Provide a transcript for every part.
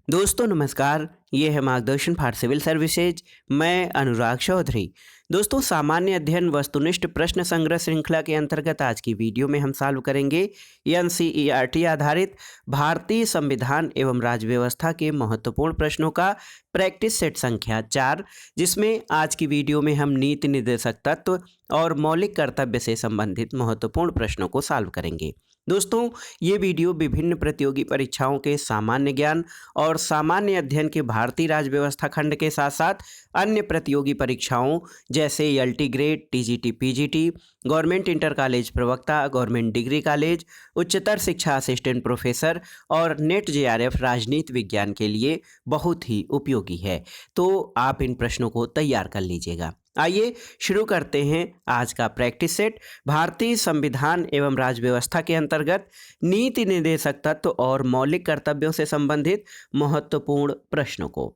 दोस्तों नमस्कार। ये है मार्गदर्शन फॉर सिविल सर्विसेज। मैं अनुराग चौधरी। दोस्तों, सामान्य अध्ययन वस्तुनिष्ठ प्रश्न संग्रह श्रृंखला के अंतर्गत आज की वीडियो में हम सॉल्व करेंगे एनसीईआरटी आधारित भारतीय संविधान एवं राज्य व्यवस्था के महत्वपूर्ण प्रश्नों का प्रैक्टिस सेट संख्या 4, जिसमें आज की वीडियो में हम नीति निर्देशक तत्व और मौलिक कर्तव्य से संबंधित महत्वपूर्ण प्रश्नों को सॉल्व करेंगे। दोस्तों, ये वीडियो विभिन्न प्रतियोगी परीक्षाओं के सामान्य ज्ञान और सामान्य अध्ययन के भारतीय राज्य व्यवस्था खंड के साथ साथ अन्य प्रतियोगी परीक्षाओं जैसे LT grade, TGT, PGT, government inter college प्रवक्ता, गवर्नमेंट डिग्री कॉलेज, उच्चतर शिक्षा असिस्टेंट प्रोफेसर और नेट जेआरएफ राजनीति विज्ञान के लिए बहुत ही उपयोगी है। तो आप इन प्रश्नों को तैयार कर लीजिएगा। आइए शुरू करते हैं आज का प्रैक्टिस सेट भारतीय संविधान एवं राज्य व्यवस्था के अंतर्गत नीति निर्देशक तत्व और मौलिक कर्तव्यों से संबंधित महत्वपूर्ण प्रश्नों को।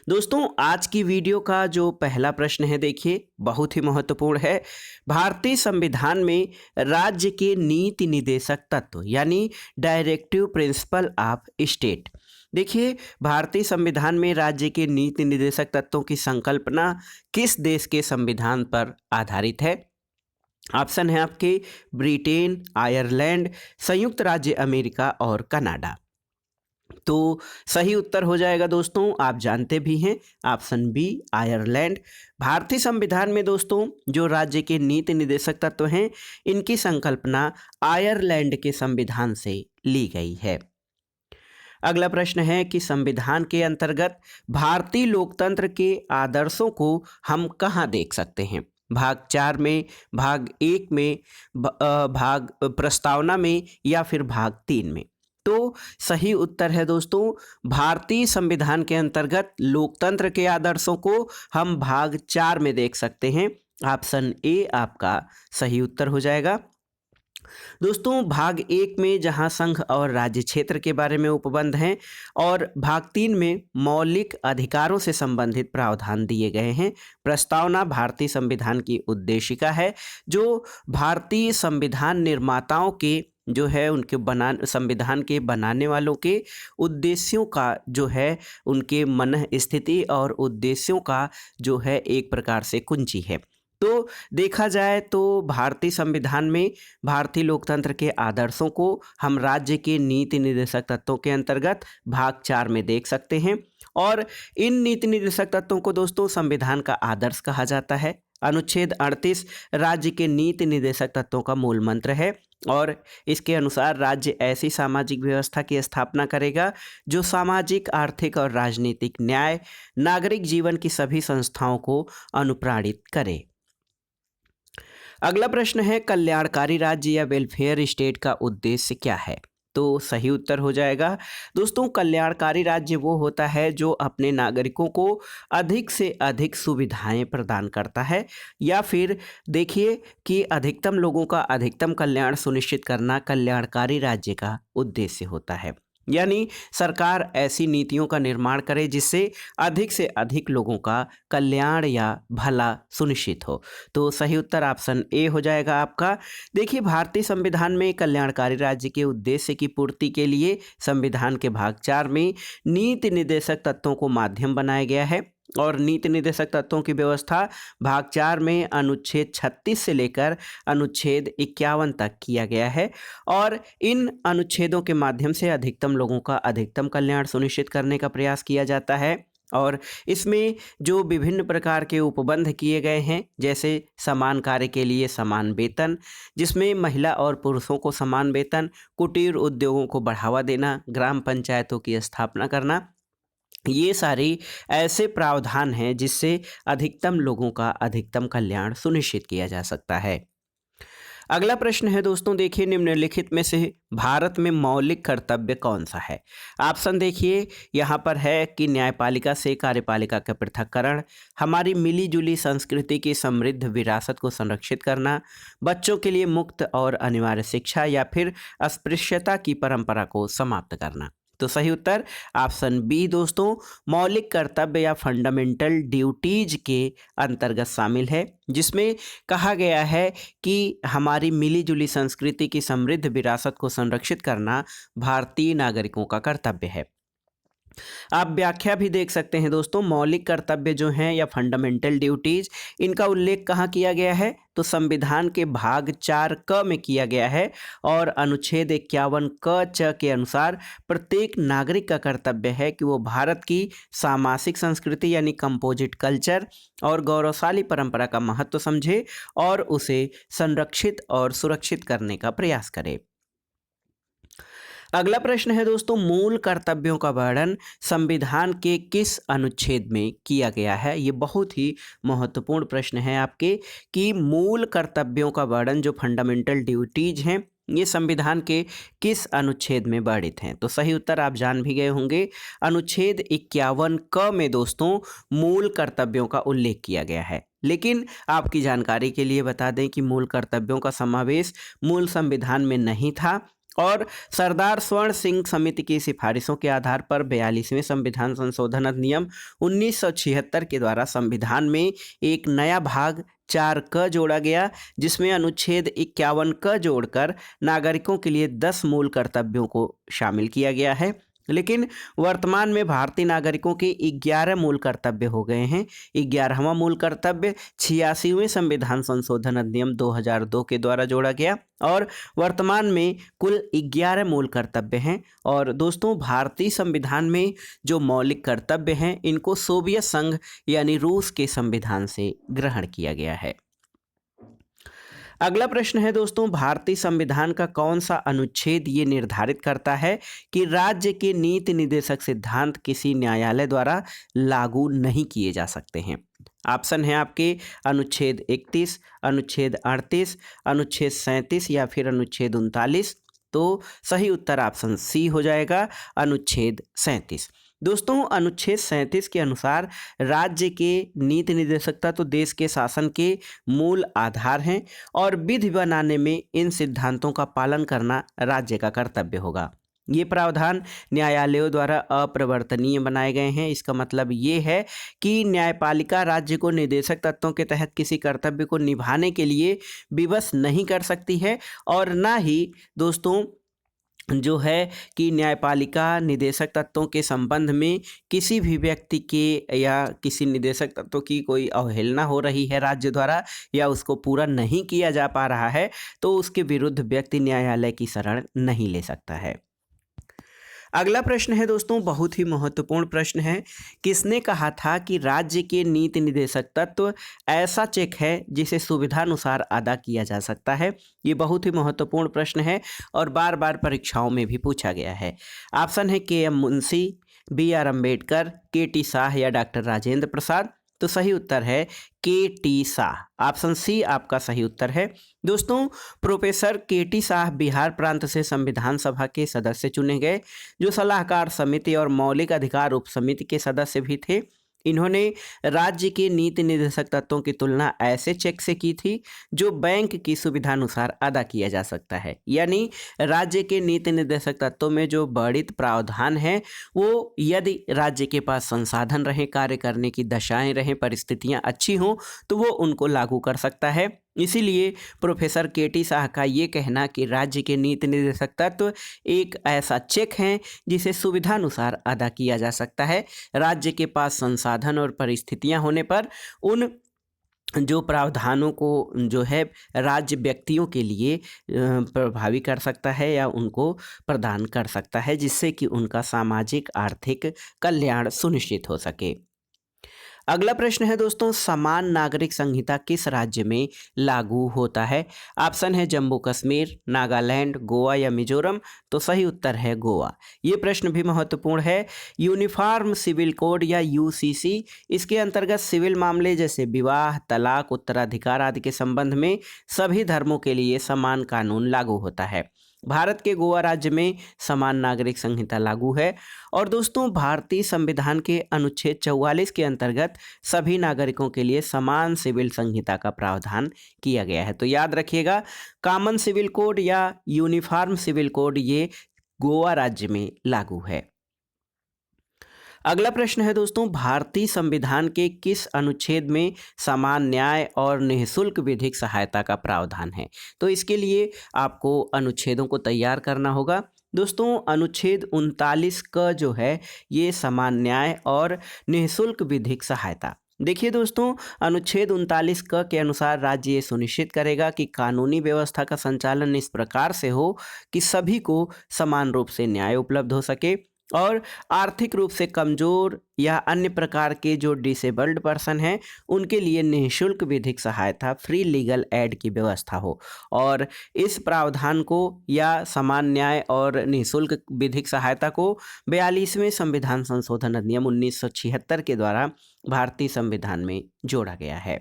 दोस्तों, आज की वीडियो का जो पहला प्रश्न है, देखिए, बहुत ही महत्वपूर्ण है। भारतीय संविधान में राज्य के नीति निर्देशक तत्व यानी डायरेक्टिव प्रिंसिपल ऑफ स्टेट। देखिए, भारतीय संविधान में राज्य के नीति निर्देशक तत्वों की संकल्पना किस देश के संविधान पर आधारित है? ऑप्शन है आपके ब्रिटेन, आयरलैंड, संयुक्त राज्य अमेरिका और कनाडा। तो सही उत्तर हो जाएगा दोस्तों, आप जानते भी हैं, ऑप्शन बी आयरलैंड। भारतीय संविधान में दोस्तों जो राज्य के नीति निर्देशक तत्व हैं, इनकी संकल्पना आयरलैंड के संविधान से ली गई है। अगला प्रश्न है कि संविधान के अंतर्गत भारतीय लोकतंत्र के आदर्शों को हम कहाँ देख सकते हैं? भाग 4 में, भाग 1 में, भाग प्रस्तावना में या फिर भाग 3 में? तो सही उत्तर है दोस्तों, भारतीय संविधान के अंतर्गत लोकतंत्र के आदर्शों को हम भाग 4 में देख सकते हैं। ऑप्शन ए आपका सही उत्तर हो जाएगा। दोस्तों, भाग 1 में जहां संघ और राज्य क्षेत्र के बारे में उपबंध हैं और भाग 3 में मौलिक अधिकारों से संबंधित प्रावधान दिए गए हैं। प्रस्तावना भारतीय संविधान की उद्देशिका है, जो भारतीय संविधान निर्माताओं के जो है उनके संविधान के बनाने वालों के उद्देश्यों का जो है, उनके मन स्थिति और उद्देश्यों का जो है एक प्रकार से कुंजी है। तो देखा जाए तो भारतीय संविधान में भारतीय लोकतंत्र के आदर्शों को हम राज्य के नीति निर्देशक तत्वों के अंतर्गत भाग 4 में देख सकते हैं। और इन नीति निर्देशक तत्वों को दोस्तों संविधान का आदर्श कहा जाता है। अनुच्छेद 38 राज्य के नीति निर्देशक तत्वों का मूल मंत्र है और इसके अनुसार राज्य ऐसी सामाजिक व्यवस्था की स्थापना करेगा जो सामाजिक, आर्थिक और राजनीतिक न्याय, नागरिक जीवन की सभी संस्थाओं को अनुप्राणित करे। अगला प्रश्न है, कल्याणकारी राज्य या वेलफेयर स्टेट का उद्देश्य क्या है? तो सही उत्तर हो जाएगा दोस्तों, कल्याणकारी राज्य वो होता है जो अपने नागरिकों को अधिक से अधिक सुविधाएं प्रदान करता है, या फिर देखिए कि अधिकतम लोगों का अधिकतम कल्याण सुनिश्चित करना कल्याणकारी राज्य का उद्देश्य होता है। यानी सरकार ऐसी नीतियों का निर्माण करे जिससे अधिक से अधिक लोगों का कल्याण या भला सुनिश्चित हो। तो सही उत्तर ऑप्शन ए हो जाएगा आपका। देखिए, भारतीय संविधान में कल्याणकारी राज्य के उद्देश्य की पूर्ति के लिए संविधान के भाग 4 में नीति निर्देशक तत्वों को माध्यम बनाया गया है और नीति निर्देशक तत्वों की व्यवस्था भाग 4 में अनुच्छेद 36 से लेकर अनुच्छेद 51 तक किया गया है और इन अनुच्छेदों के माध्यम से अधिकतम लोगों का अधिकतम कल्याण सुनिश्चित करने का प्रयास किया जाता है। और इसमें जो विभिन्न प्रकार के उपबंध किए गए हैं, जैसे समान कार्य के लिए समान वेतन, जिसमें महिला और पुरुषों को समान वेतन, कुटीर उद्योगों को बढ़ावा देना, ग्राम पंचायतों की स्थापना करना, ये सारी ऐसे प्रावधान हैं जिससे अधिकतम लोगों का अधिकतम कल्याण सुनिश्चित किया जा सकता है। अगला प्रश्न है दोस्तों, देखिए, निम्नलिखित में से भारत में मौलिक कर्तव्य कौन सा है? ऑप्शन देखिए यहाँ पर है कि न्यायपालिका से कार्यपालिका का पृथक्करण, हमारी मिली जुली संस्कृति की समृद्ध विरासत को संरक्षित करना, बच्चों के लिए मुक्त और अनिवार्य शिक्षा, या फिर अस्पृश्यता की परंपरा को समाप्त करना। तो सही उत्तर ऑप्शन बी दोस्तों, मौलिक कर्तव्य या फंडामेंटल ड्यूटीज के अंतर्गत शामिल है, जिसमें कहा गया है कि हमारी मिली जुली संस्कृति की समृद्ध विरासत को संरक्षित करना भारतीय नागरिकों का कर्तव्य है। आप व्याख्या भी देख सकते हैं दोस्तों। मौलिक कर्तव्य जो हैं या फंडामेंटल ड्यूटीज, इनका उल्लेख कहाँ किया गया है? तो संविधान के भाग 4 क में किया गया है। और अनुच्छेद 51 क च के अनुसार प्रत्येक नागरिक का कर्तव्य है कि वो भारत की सामासिक संस्कृति यानी कंपोजिट कल्चर और गौरवशाली परंपरा का महत्व समझे और उसे संरक्षित और सुरक्षित करने का प्रयास करे। अगला प्रश्न है दोस्तों, मूल कर्तव्यों का वर्णन संविधान के किस अनुच्छेद में किया गया है? ये बहुत ही महत्वपूर्ण प्रश्न है आपके कि मूल कर्तव्यों का वर्णन जो फंडामेंटल ड्यूटीज हैं ये संविधान के किस अनुच्छेद में वर्णित हैं? तो सही उत्तर आप जान भी गए होंगे, अनुच्छेद 51 क में दोस्तों मूल कर्तव्यों का उल्लेख किया गया है। लेकिन आपकी जानकारी के लिए बता दें कि मूल कर्तव्यों का समावेश मूल संविधान में नहीं था और सरदार स्वर्ण सिंह समिति की सिफारिशों के आधार पर 42वें संविधान संशोधन अधिनियम 1976 के द्वारा संविधान में एक नया भाग 4 क जोड़ा गया, जिसमें अनुच्छेद 51 क जोड़कर नागरिकों के लिए 10 मूल कर्तव्यों को शामिल किया गया है। लेकिन वर्तमान में भारतीय नागरिकों के 11 मूल कर्तव्य हो गए हैं। 11वां मूल कर्तव्य 86वें संविधान संशोधन अधिनियम 2002 के द्वारा जोड़ा गया और वर्तमान में कुल 11 मूल कर्तव्य हैं। और दोस्तों भारतीय संविधान में जो मौलिक कर्तव्य हैं इनको सोवियत संघ यानी रूस के संविधान से ग्रहण किया गया है। अगला प्रश्न है दोस्तों, भारतीय संविधान का कौन सा अनुच्छेद ये निर्धारित करता है कि राज्य के नीति निर्देशक सिद्धांत किसी न्यायालय द्वारा लागू नहीं किए जा सकते हैं? ऑप्शन है आपके अनुच्छेद 31, अनुच्छेद 38, अनुच्छेद 37 या फिर अनुच्छेद 39। तो सही उत्तर ऑप्शन सी हो जाएगा, अनुच्छेद 37। दोस्तों अनुच्छेद 37 के अनुसार राज्य के नीति निर्देशकता तो देश के शासन के मूल आधार हैं और विधि बनाने में इन सिद्धांतों का पालन करना राज्य का कर्तव्य होगा। ये प्रावधान न्यायालयों द्वारा अप्रवर्तनीय बनाए गए हैं। इसका मतलब ये है कि न्यायपालिका राज्य को निर्देशक तत्वों के तहत किसी कर्तव्य को निभाने के लिए विवश नहीं कर सकती है और ना ही दोस्तों जो है कि न्यायपालिका निदेशक तत्वों के संबंध में किसी भी व्यक्ति के या किसी निदेशक तत्व की कोई अवहेलना हो रही है राज्य द्वारा या उसको पूरा नहीं किया जा पा रहा है तो उसके विरुद्ध व्यक्ति न्यायालय की शरण नहीं ले सकता है। अगला प्रश्न है दोस्तों, बहुत ही महत्वपूर्ण प्रश्न है। किसने कहा था कि राज्य के नीति निर्देशक तत्व ऐसा चेक है जिसे सुविधानुसार अदा किया जा सकता है? ये बहुत ही महत्वपूर्ण प्रश्न है और बार बार परीक्षाओं में भी पूछा गया है। ऑप्शन है K M Munshi, B R Ambedkar, K T Shah या डॉक्टर राजेंद्र प्रसाद। तो सही उत्तर है के टी शाह। ऑप्शन सी आपका सही उत्तर है। दोस्तों प्रोफेसर के टी शाह बिहार प्रांत से संविधान सभा के सदस्य चुने गए, जो सलाहकार समिति और मौलिक अधिकार उप समिति के सदस्य भी थे। इन्होंने राज्य के नीति निर्देशक तत्वों की तुलना ऐसे चेक से की थी जो बैंक की सुविधानुसार अदा किया जा सकता है। यानी राज्य के नीति निर्देशक तत्वों में जो वर्णित प्रावधान है वो यदि राज्य के पास संसाधन रहे, कार्य करने की दशाएं रहें, परिस्थितियां अच्छी हों तो वो उनको लागू कर सकता है। इसीलिए प्रोफेसर के टी शाह का ये कहना कि राज्य के नीति निर्देशक तत्व एक ऐसा चेक है जिसे सुविधानुसार अदा किया जा सकता है। राज्य के पास संसाधन और परिस्थितियां होने पर उन जो प्रावधानों को जो है राज्य व्यक्तियों के लिए प्रभावी कर सकता है या उनको प्रदान कर सकता है, जिससे कि उनका सामाजिक आर्थिक कल्याण सुनिश्चित हो सके। अगला प्रश्न है दोस्तों, समान नागरिक संहिता किस राज्य में लागू होता है? ऑप्शन है जम्मू कश्मीर, नागालैंड, गोवा या मिजोरम। तो सही उत्तर है गोवा। ये प्रश्न भी महत्वपूर्ण है। यूनिफॉर्म सिविल कोड या यूसीसी, इसके अंतर्गत सिविल मामले जैसे विवाह, तलाक, उत्तराधिकार आदि के संबंध में सभी धर्मों के लिए समान कानून लागू होता है। भारत के गोवा राज्य में समान नागरिक संहिता लागू है। और दोस्तों भारतीय संविधान के अनुच्छेद 44 के अंतर्गत सभी नागरिकों के लिए समान सिविल संहिता का प्रावधान किया गया है। तो याद रखिएगा, कॉमन सिविल कोड या यूनिफॉर्म सिविल कोड ये गोवा राज्य में लागू है। अगला प्रश्न है दोस्तों, भारतीय संविधान के किस अनुच्छेद में समान न्याय और निःशुल्क विधिक सहायता का प्रावधान है? तो इसके लिए आपको अनुच्छेदों को तैयार करना होगा। दोस्तों अनुच्छेद 39 क जो है ये समान न्याय और निःशुल्क विधिक सहायता। देखिए दोस्तों, अनुच्छेद 39 क के अनुसार राज्य ये सुनिश्चित करेगा कि कानूनी व्यवस्था का संचालन इस प्रकार से हो कि सभी को समान रूप से न्याय उपलब्ध हो सके और आर्थिक रूप से कमजोर या अन्य प्रकार के जो डिसेबल्ड पर्सन हैं उनके लिए निःशुल्क विधिक सहायता फ्री लीगल एड की व्यवस्था हो। और इस प्रावधान को या समान न्याय और निःशुल्क विधिक सहायता को 42वें संविधान संशोधन अधिनियम 1976 के द्वारा भारतीय संविधान में जोड़ा गया है।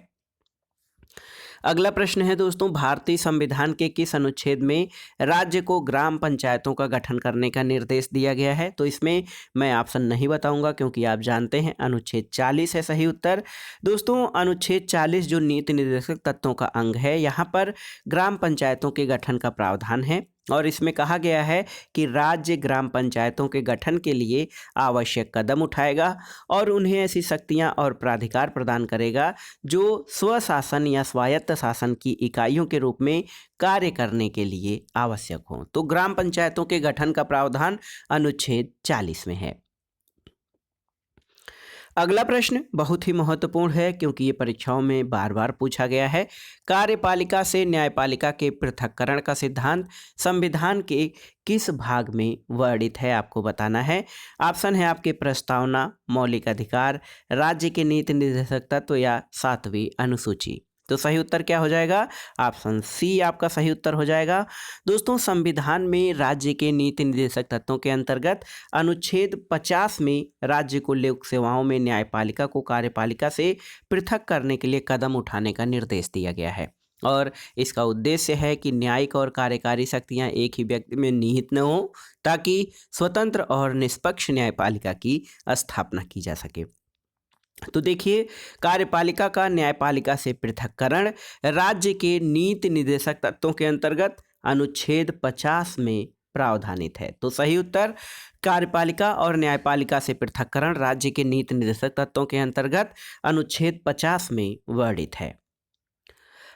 अगला प्रश्न है दोस्तों, भारतीय संविधान के किस अनुच्छेद में राज्य को ग्राम पंचायतों का गठन करने का निर्देश दिया गया है? तो इसमें मैं ऑप्शन नहीं बताऊंगा क्योंकि आप जानते हैं अनुच्छेद 40 है सही उत्तर। दोस्तों अनुच्छेद 40 जो नीति निर्देशक तत्वों का अंग है, यहाँ पर ग्राम पंचायतों के गठन का प्रावधान है और इसमें कहा गया है कि राज्य ग्राम पंचायतों के गठन के लिए आवश्यक कदम उठाएगा और उन्हें ऐसी शक्तियां और प्राधिकार प्रदान करेगा जो स्वशासन या स्वायत्त शासन की इकाइयों के रूप में कार्य करने के लिए आवश्यक हों। तो ग्राम पंचायतों के गठन का प्रावधान अनुच्छेद 40 में है। अगला प्रश्न बहुत ही महत्वपूर्ण है क्योंकि ये परीक्षाओं में बार बार पूछा गया है। कार्यपालिका से न्यायपालिका के पृथक्करण का सिद्धांत संविधान के किस भाग में वर्णित है, आपको बताना है। ऑप्शन है आपके प्रस्तावना, मौलिक अधिकार, राज्य के नीति निर्देशक तत्व या 7वीं अनुसूची। तो सही उत्तर क्या हो जाएगा? ऑप्शन सी आपका सही उत्तर हो जाएगा। दोस्तों संविधान में राज्य के नीति निर्देशक तत्वों के अंतर्गत अनुच्छेद 50 में राज्य को लोक सेवाओं में न्यायपालिका को कार्यपालिका से पृथक करने के लिए कदम उठाने का निर्देश दिया गया है और इसका उद्देश्य है कि न्यायिक और कार्यकारी शक्तियां एक ही व्यक्ति में निहित न हो ताकि स्वतंत्र और निष्पक्ष न्यायपालिका की स्थापना की जा सके। तो देखिए, कार्यपालिका का न्यायपालिका से पृथक्करण राज्य के नीति निर्देशक तत्वों के अंतर्गत अनुच्छेद 50 में प्रावधानित है। तो सही उत्तर कार्यपालिका और न्यायपालिका से पृथक्करण राज्य के नीति निर्देशक तत्वों के अंतर्गत अनुच्छेद 50 में वर्णित है।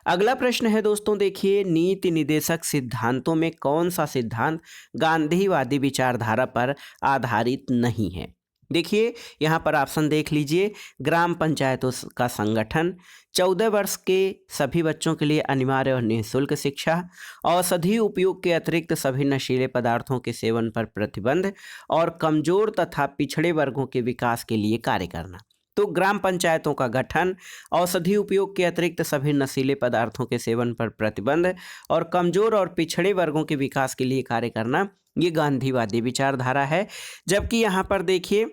अगला प्रश्न है दोस्तों, देखिए नीति निर्देशक सिद्धांतों में कौन सा सिद्धांत गांधीवादी विचारधारा पर आधारित नहीं है? देखिए यहाँ पर ऑप्शन देख लीजिए। ग्राम पंचायतों का संगठन, 14 वर्ष के सभी बच्चों के लिए अनिवार्य और निःशुल्क शिक्षा, औषधि उपयोग के अतिरिक्त सभी नशीले पदार्थों के सेवन पर प्रतिबंध और कमजोर तथा पिछड़े वर्गों के विकास के लिए कार्य करना। तो ग्राम पंचायतों का गठन, औषधि उपयोग के अतिरिक्त सभी नशीले पदार्थों के सेवन पर प्रतिबंध और कमजोर और पिछड़े वर्गों के विकास के लिए कार्य करना, ये गांधीवादी विचारधारा है। जबकि यहाँ पर देखिए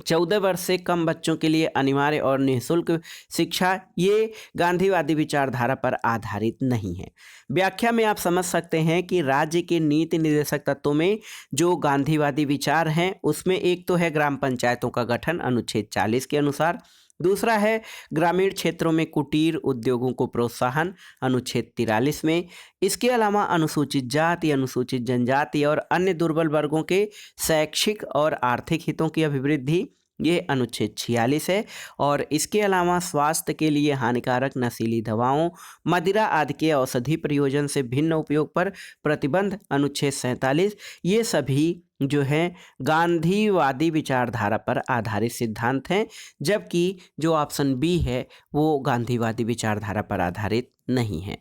14 वर्ष से कम बच्चों के लिए अनिवार्य और निःशुल्क शिक्षा, ये गांधीवादी विचारधारा पर आधारित नहीं है। व्याख्या में आप समझ सकते हैं कि राज्य के नीति निर्देशक तत्वों में जो गांधीवादी विचार हैं उसमें एक तो है ग्राम पंचायतों का गठन अनुच्छेद 40 के अनुसार, दूसरा है ग्रामीण क्षेत्रों में कुटीर उद्योगों को प्रोत्साहन अनुच्छेद 43 में, इसके अलावा अनुसूचित जाति, अनुसूचित जनजाति और अन्य दुर्बल वर्गों के शैक्षिक और आर्थिक हितों की अभिवृद्धि, ये अनुच्छेद 46 है। और इसके अलावा स्वास्थ्य के लिए हानिकारक नशीली दवाओं, मदिरा आदि के औषधि प्रयोजन से भिन्न उपयोग पर प्रतिबंध अनुच्छेद 47, ये सभी जो हैं गांधीवादी विचारधारा पर आधारित सिद्धांत हैं। जबकि जो ऑप्शन बी है वो गांधीवादी विचारधारा पर आधारित नहीं है।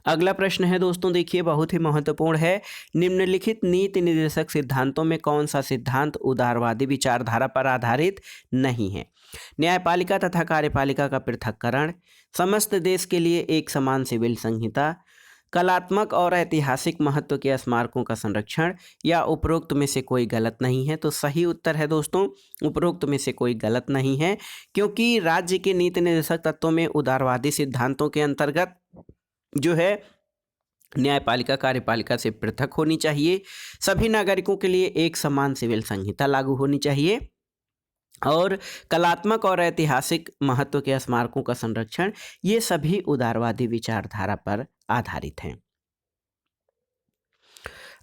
अगला प्रश्न है दोस्तों, देखिए बहुत ही महत्वपूर्ण है। निम्नलिखित नीति निर्देशक सिद्धांतों में कौन सा सिद्धांत उदारवादी विचारधारा पर आधारित नहीं है? न्यायपालिका तथा कार्यपालिका का पृथक्करण, समस्त देश के लिए एक समान सिविल संहिता, कलात्मक और ऐतिहासिक महत्व के स्मारकों का संरक्षण, या उपरोक्त में से कोई गलत नहीं है? तो सही उत्तर है दोस्तों उपरोक्त में से कोई गलत नहीं है, क्योंकि राज्य के नीति निर्देशक तत्वों में उदारवादी सिद्धांतों के अंतर्गत जो है न्यायपालिका कार्यपालिका से पृथक होनी चाहिए, सभी नागरिकों के लिए एक समान सिविल संहिता लागू होनी चाहिए और कलात्मक और ऐतिहासिक महत्व के स्मारकों का संरक्षण, ये सभी उदारवादी विचारधारा पर आधारित हैं।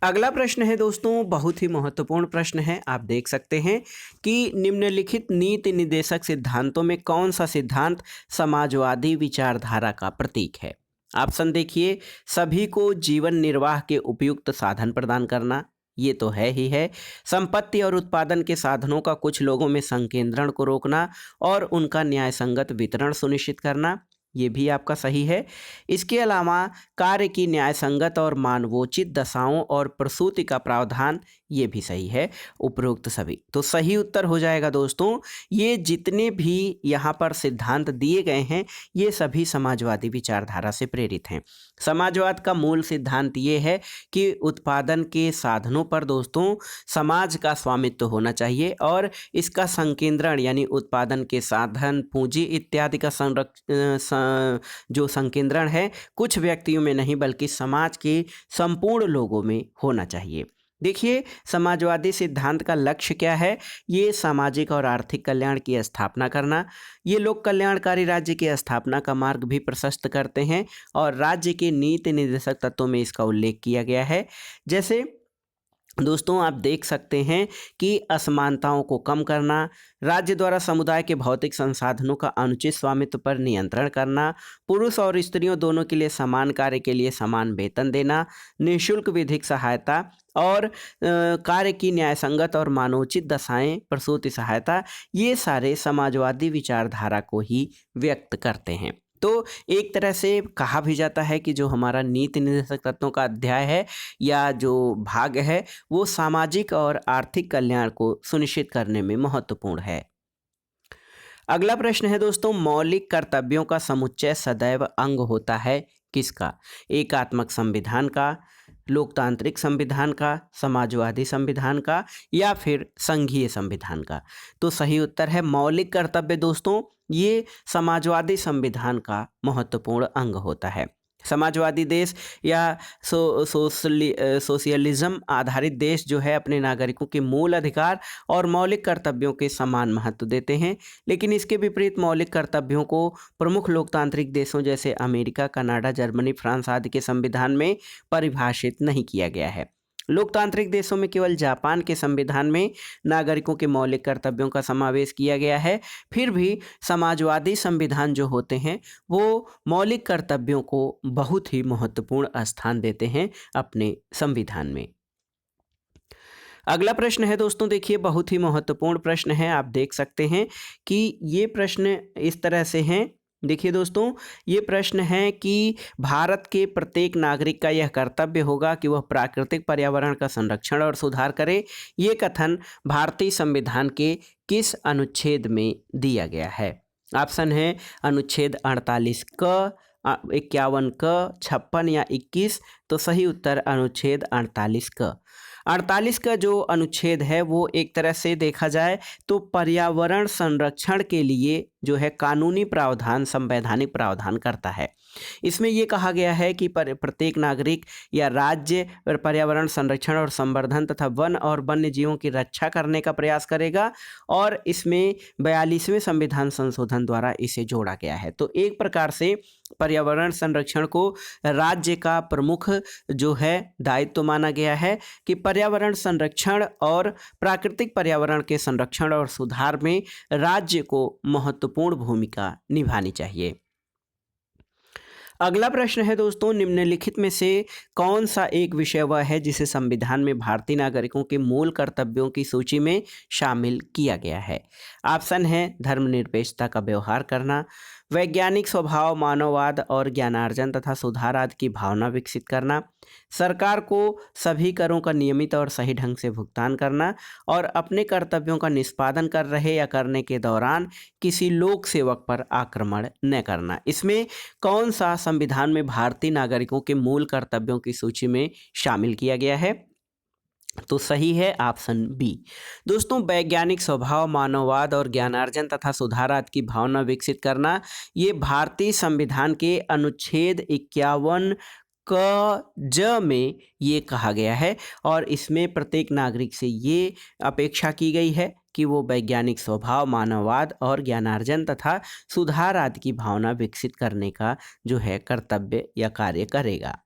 अगला प्रश्न है दोस्तों, बहुत ही महत्वपूर्ण प्रश्न है। आप देख सकते हैं कि निम्नलिखित नीति निर्देशक सिद्धांतों में कौन सा सिद्धांत समाजवादी विचारधारा का प्रतीक है? ऑप्शन देखिए, सभी को जीवन निर्वाह के उपयुक्त साधन प्रदान करना, ये तो है ही है। संपत्ति और उत्पादन के साधनों का कुछ लोगों में संकेंद्रण को रोकना और उनका न्याय संगत वितरण सुनिश्चित करना, ये भी आपका सही है। इसके अलावा कार्य की न्याय संगत और मानवोचित दशाओं और प्रसूति का प्रावधान, ये भी सही है। उपरोक्त सभी तो सही उत्तर हो जाएगा दोस्तों। ये जितने भी यहाँ पर सिद्धांत दिए गए हैं ये सभी समाजवादी विचारधारा से प्रेरित हैं। समाजवाद का मूल सिद्धांत ये है कि उत्पादन के साधनों पर दोस्तों समाज का स्वामित्व होना चाहिए और इसका संकेंद्रण यानी उत्पादन के साधन, पूंजी इत्यादि का जो संकेंद्रण है कुछ व्यक्तियों में नहीं बल्कि समाज के संपूर्ण लोगों में होना चाहिए। देखिए, समाजवादी सिद्धांत का लक्ष्य क्या है? ये सामाजिक और आर्थिक कल्याण की स्थापना करना। ये लोक कल्याणकारी राज्य की स्थापना का मार्ग भी प्रशस्त करते हैं और राज्य के नीति निर्देशक तत्वों में इसका उल्लेख किया गया है। जैसे दोस्तों आप देख सकते हैं कि असमानताओं को कम करना, राज्य द्वारा समुदाय के भौतिक संसाधनों का अनुचित स्वामित्व पर नियंत्रण करना, पुरुष और स्त्रियों दोनों के लिए समान कार्य के लिए समान वेतन देना, निःशुल्क विधिक सहायता और कार्य की न्यायसंगत और मानवोचित दशाएं, प्रसूति सहायता, ये सारे समाजवादी विचारधारा को ही व्यक्त करते हैं। तो एक तरह से कहा भी जाता है कि जो हमारा नीति निर्देशक तत्वों का अध्याय है या जो भाग है वो सामाजिक और आर्थिक कल्याण को सुनिश्चित करने में महत्वपूर्ण है। अगला प्रश्न है दोस्तों, मौलिक कर्तव्यों का समुच्चय सदैव अंग होता है किसका? एकात्मक संविधान का, लोकतांत्रिक संविधान का, समाजवादी संविधान का या फिर संघीय संविधान का? तो सही उत्तर है मौलिक कर्तव्य दोस्तों ये समाजवादी संविधान का महत्वपूर्ण अंग होता है। समाजवादी देश या सोशलिज्म आधारित देश जो है अपने नागरिकों के मूल अधिकार और मौलिक कर्तव्यों के समान महत्व देते हैं, लेकिन इसके विपरीत मौलिक कर्तव्यों को प्रमुख लोकतांत्रिक देशों जैसे अमेरिका, कनाडा, जर्मनी, फ्रांस आदि के संविधान में परिभाषित नहीं किया गया है। लोकतांत्रिक देशों में केवल जापान के संविधान में नागरिकों के मौलिक कर्तव्यों का समावेश किया गया है। फिर भी समाजवादी संविधान जो होते हैं वो मौलिक कर्तव्यों को बहुत ही महत्वपूर्ण स्थान देते हैं अपने संविधान में। अगला प्रश्न है दोस्तों, देखिए बहुत ही महत्वपूर्ण प्रश्न है। आप देख सकते हैं कि ये प्रश्न इस तरह से हैं। देखिए दोस्तों, ये प्रश्न है कि भारत के प्रत्येक नागरिक का यह कर्तव्य होगा कि वह प्राकृतिक पर्यावरण का संरक्षण और सुधार करे। ये कथन भारतीय संविधान के किस अनुच्छेद में दिया गया है? ऑप्शन है अनुच्छेद 48 क, 51 क, 56 या 21। तो सही उत्तर अनुच्छेद 48 क। 48 का जो अनुच्छेद है वो एक तरह से देखा जाए तो पर्यावरण संरक्षण के लिए जो है कानूनी प्रावधान, संवैधानिक प्रावधान करता है। इसमें ये कहा गया है कि प्रत्येक नागरिक या राज्य पर्यावरण संरक्षण और संवर्धन तथा वन और वन्य जीवों की रक्षा करने का प्रयास करेगा और इसमें 42वें संविधान संशोधन द्वारा इसे जोड़ा गया है। तो एक प्रकार से पर्यावरण संरक्षण को राज्य का प्रमुख जो है दायित्व माना गया है कि पर्यावरण संरक्षण और प्राकृतिक पर्यावरण के संरक्षण और सुधार में राज्य को महत्वपूर्ण भूमिका निभानी चाहिए। अगला प्रश्न है दोस्तों, निम्नलिखित में से कौन सा एक विषय वह है जिसे संविधान में भारतीय नागरिकों के मूल कर्तव्यों की सूची में शामिल किया गया है? ऑप्शन है धर्मनिरपेक्षता का व्यवहार करना, वैज्ञानिक स्वभाव, मानववाद और ज्ञानार्जन तथा सुधार आदि की भावना विकसित करना, सरकार को सभी करों का नियमित और सही ढंग से भुगतान करना और अपने कर्तव्यों का निष्पादन कर रहे या करने के दौरान किसी लोक सेवक पर आक्रमण न करना। इसमें कौन सा संविधान में भारतीय नागरिकों के मूल कर्तव्यों की सूची में शामिल किया गया है? तो सही है ऑप्शन बी। दोस्तों, वैज्ञानिक स्वभाव, मानववाद और ज्ञानार्जन तथा सुधार की भावना विकसित करना ये भारतीय संविधान के अनुच्छेद 51 क ज में ये कहा गया है और इसमें प्रत्येक नागरिक से ये अपेक्षा की गई है कि वो वैज्ञानिक स्वभाव, मानववाद और ज्ञानार्जन तथा सुधार आदि की भावना विकसित करने का जो है कर्तव्य या कार्य करेगा।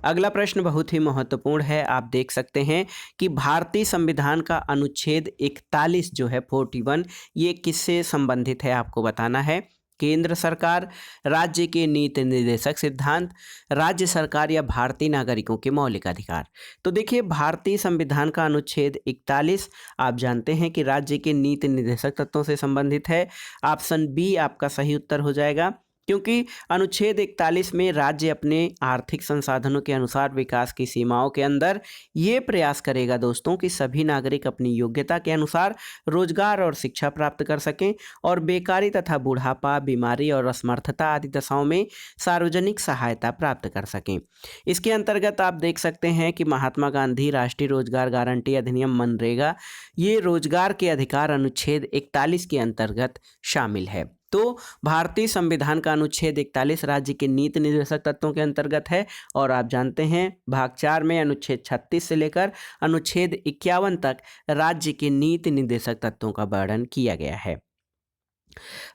अगला प्रश्न बहुत ही महत्वपूर्ण है। आप देख सकते हैं कि भारतीय संविधान का अनुच्छेद 41 जो है 41 ये किससे संबंधित है आपको बताना है। केंद्र सरकार, राज्य के नीति निर्देशक सिद्धांत, राज्य सरकार या भारतीय नागरिकों के मौलिक अधिकार। तो देखिए, भारतीय संविधान का अनुच्छेद 41 आप जानते हैं कि राज्य के नीति निर्देशक तत्वों से संबंधित है। ऑप्शन बी आपका सही उत्तर हो जाएगा, क्योंकि अनुच्छेद 41 में राज्य अपने आर्थिक संसाधनों के अनुसार विकास की सीमाओं के अंदर ये प्रयास करेगा दोस्तों कि सभी नागरिक अपनी योग्यता के अनुसार रोजगार और शिक्षा प्राप्त कर सकें और बेकारी तथा बुढ़ापा, बीमारी और असमर्थता आदि दशाओं में सार्वजनिक सहायता प्राप्त कर सकें। इसके अंतर्गत आप देख सकते हैं कि महात्मा गांधी राष्ट्रीय रोजगार गारंटी अधिनियम मनरेगा, ये रोजगार के अधिकार अनुच्छेद 41 के अंतर्गत शामिल है। तो भारतीय संविधान का अनुच्छेद 41 राज्य के नीति निर्देशक तत्वों के अंतर्गत है और आप जानते हैं भाग 4 में अनुच्छेद 36 से लेकर अनुच्छेद 51 तक राज्य के नीति निर्देशक तत्वों का वर्णन किया गया है।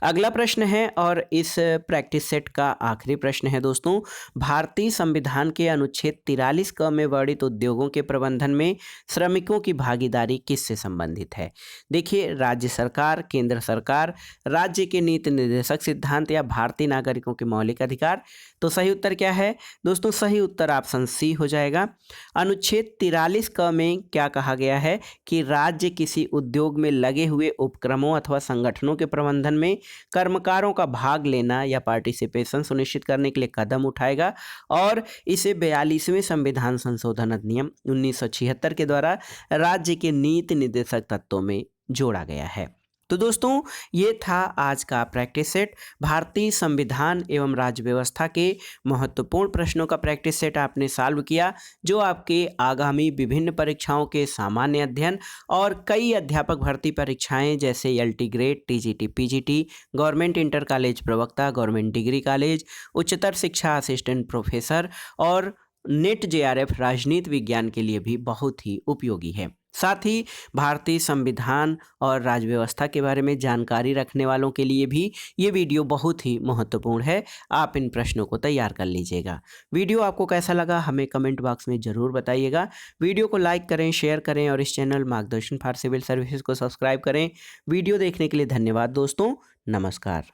अगला प्रश्न है और इस प्रैक्टिस सेट का आखिरी प्रश्न है दोस्तों, भारतीय संविधान के अनुच्छेद 43 क में वर्णित उद्योगों के प्रबंधन में श्रमिकों की भागीदारी किससे संबंधित है? देखिए, राज्य सरकार, केंद्र सरकार, राज्य के नीति निर्देशक सिद्धांत या भारतीय नागरिकों के मौलिक अधिकार। तो सही उत्तर क्या है दोस्तों? सही उत्तर ऑप्शन सी हो जाएगा। अनुच्छेद 43 क में क्या कहा गया है कि राज्य किसी उद्योग में लगे हुए उपक्रमों अथवा संगठनों के प्रबंधन में कर्मकारों का भाग लेना या पार्टिसिपेशन सुनिश्चित करने के लिए कदम उठाएगा और इसे 42वें संविधान संशोधन अधिनियम 1976 के द्वारा राज्य के नीति निर्देशक तत्वों में जोड़ा गया है। तो दोस्तों, ये था आज का प्रैक्टिस सेट। भारतीय संविधान एवं राज्य व्यवस्था के महत्वपूर्ण प्रश्नों का प्रैक्टिस सेट आपने सॉल्व किया, जो आपके आगामी विभिन्न परीक्षाओं के सामान्य अध्ययन और कई अध्यापक भर्ती परीक्षाएं जैसे LT grade, TGT, PGT, government inter college प्रवक्ता, गवर्नमेंट डिग्री कॉलेज, उच्चतर शिक्षा असिस्टेंट प्रोफेसर और नेट जेआरएफ राजनीति विज्ञान के लिए भी बहुत ही उपयोगी है। साथ ही भारतीय संविधान और राज्य व्यवस्था के बारे में जानकारी रखने वालों के लिए भी ये वीडियो बहुत ही महत्वपूर्ण है। आप इन प्रश्नों को तैयार कर लीजिएगा। वीडियो आपको कैसा लगा हमें कमेंट बॉक्स में ज़रूर बताइएगा। वीडियो को लाइक करें, शेयर करें और इस चैनल मार्गदर्शन फॉर सिविल सर्विसेज को सब्सक्राइब करें। वीडियो देखने के लिए धन्यवाद दोस्तों। नमस्कार।